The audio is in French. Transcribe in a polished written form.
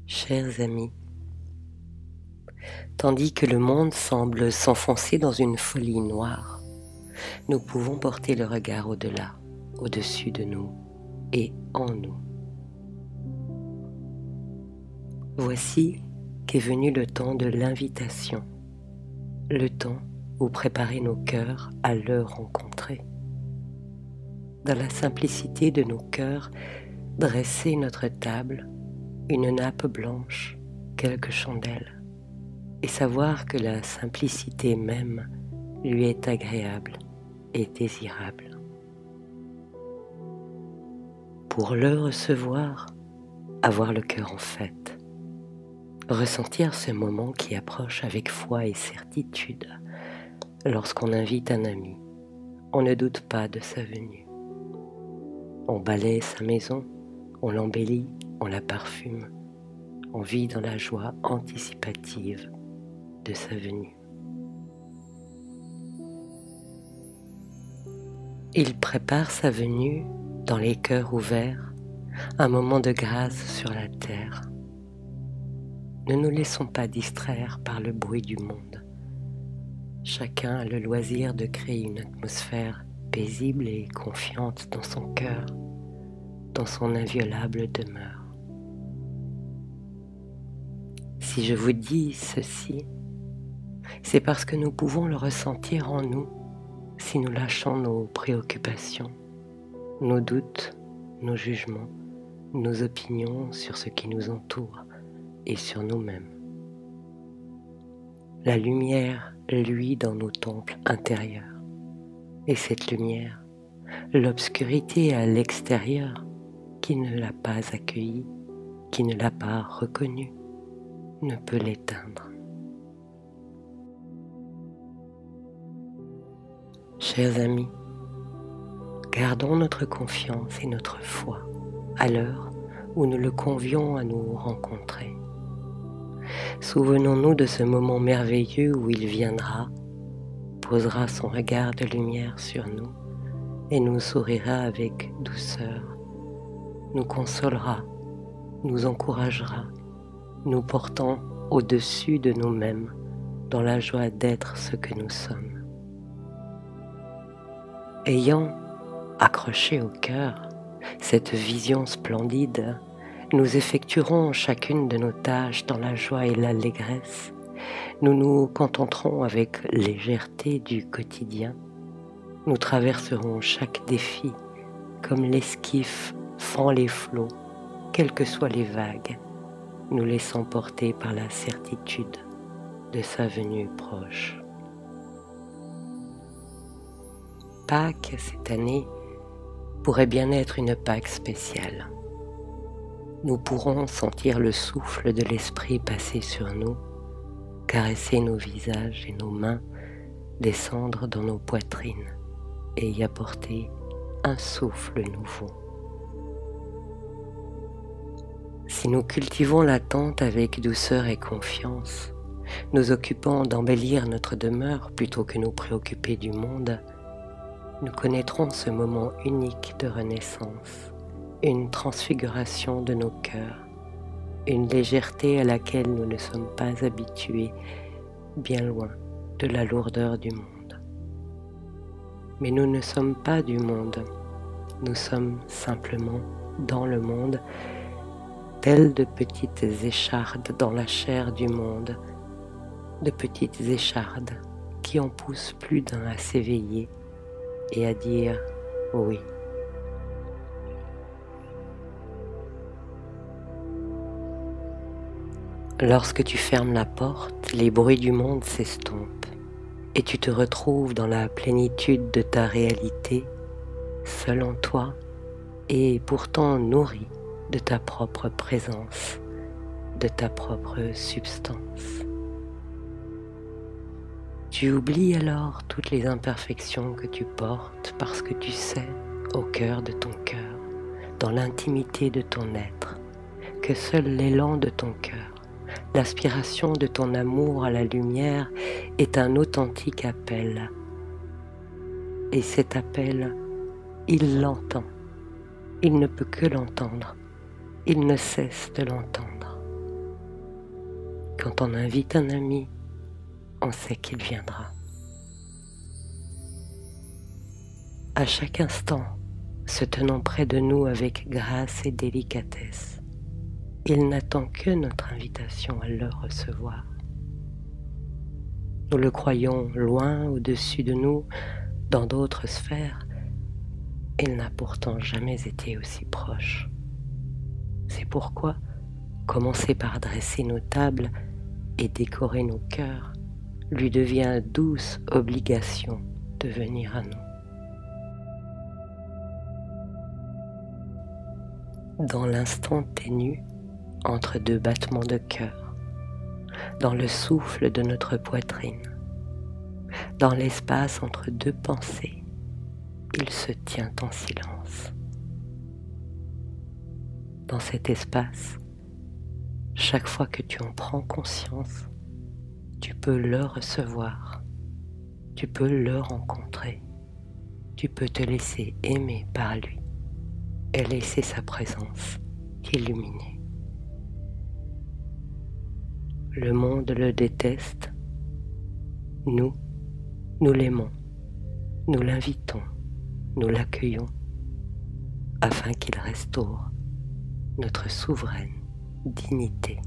Chers amis, tandis que le monde semble s'enfoncer dans une folie noire, nous pouvons porter le regard au-delà, au-dessus de nous et en nous. Voici qu'est venu le temps de l'invitation, le temps où préparer nos cœurs à le rencontrer. Dans la simplicité de nos cœurs, dresser notre table, une nappe blanche, quelques chandelles, et savoir que la simplicité même lui est agréable et désirable. Pour le recevoir, avoir le cœur en fête, ressentir ce moment qui approche avec foi et certitude. Lorsqu'on invite un ami, on ne doute pas de sa venue. On balaie sa maison, on l'embellit, on la parfume, on vit dans la joie anticipative de sa venue. Il prépare sa venue dans les cœurs ouverts, un moment de grâce sur la terre. Ne nous laissons pas distraire par le bruit du monde. Chacun a le loisir de créer une atmosphère paisible et confiante dans son cœur, dans son inviolable demeure. Si je vous dis ceci, c'est parce que nous pouvons le ressentir en nous si nous lâchons nos préoccupations, nos doutes, nos jugements, nos opinions sur ce qui nous entoure et sur nous-mêmes. La lumière luit dans nos temples intérieurs, et cette lumière, l'obscurité à l'extérieur, qui ne l'a pas accueillie, qui ne l'a pas reconnue, ne peut l'éteindre. Chers amis, gardons notre confiance et notre foi à l'heure où nous le convions à nous rencontrer. Souvenons-nous de ce moment merveilleux où il viendra, posera son regard de lumière sur nous et nous sourira avec douceur, nous consolera, nous encouragera, nous portant au-dessus de nous-mêmes dans la joie d'être ce que nous sommes. Ayant accroché au cœur cette vision splendide, nous effectuerons chacune de nos tâches dans la joie et l'allégresse. Nous nous contenterons avec légèreté du quotidien. Nous traverserons chaque défi comme l'esquif fend les flots, quelles que soient les vagues, nous laissant porter par la certitude de sa venue proche. Pâques, cette année, pourrait bien être une Pâque spéciale. Nous pourrons sentir le souffle de l'Esprit passer sur nous, caresser nos visages et nos mains, descendre dans nos poitrines et y apporter un souffle nouveau. Si nous cultivons l'attente avec douceur et confiance, nous occupant d'embellir notre demeure plutôt que nous préoccuper du monde, nous connaîtrons ce moment unique de renaissance, une transfiguration de nos cœurs, une légèreté à laquelle nous ne sommes pas habitués, bien loin de la lourdeur du monde. Mais nous ne sommes pas du monde, nous sommes simplement dans le monde, telles de petites échardes dans la chair du monde, de petites échardes qui en poussent plus d'un à s'éveiller et à dire oui. Lorsque tu fermes la porte, les bruits du monde s'estompent et tu te retrouves dans la plénitude de ta réalité, seul en toi et pourtant nourri de ta propre présence, de ta propre substance. Tu oublies alors toutes les imperfections que tu portes parce que tu sais, au cœur de ton cœur, dans l'intimité de ton être, que seul l'élan de ton cœur, l'aspiration de ton amour à la lumière est un authentique appel. Et cet appel, il l'entend, il ne peut que l'entendre, il ne cesse de l'entendre. Quand on invite un ami, on sait qu'il viendra. À chaque instant, se tenant près de nous avec grâce et délicatesse, il n'attend que notre invitation à le recevoir. Nous le croyons loin au-dessus de nous, dans d'autres sphères. Il n'a pourtant jamais été aussi proche. C'est pourquoi commencer par dresser nos tables et décorer nos cœurs lui devient douce obligation de venir à nous. Dans l'instant ténu entre deux battements de cœur, dans le souffle de notre poitrine, dans l'espace entre deux pensées, il se tient en silence. Dans cet espace, chaque fois que tu en prends conscience, tu peux le recevoir, tu peux le rencontrer, tu peux te laisser aimer par lui et laisser sa présence t'illuminer. Le monde le déteste, nous l'aimons, nous l'invitons, nous l'accueillons afin qu'il restaure notre souveraine dignité.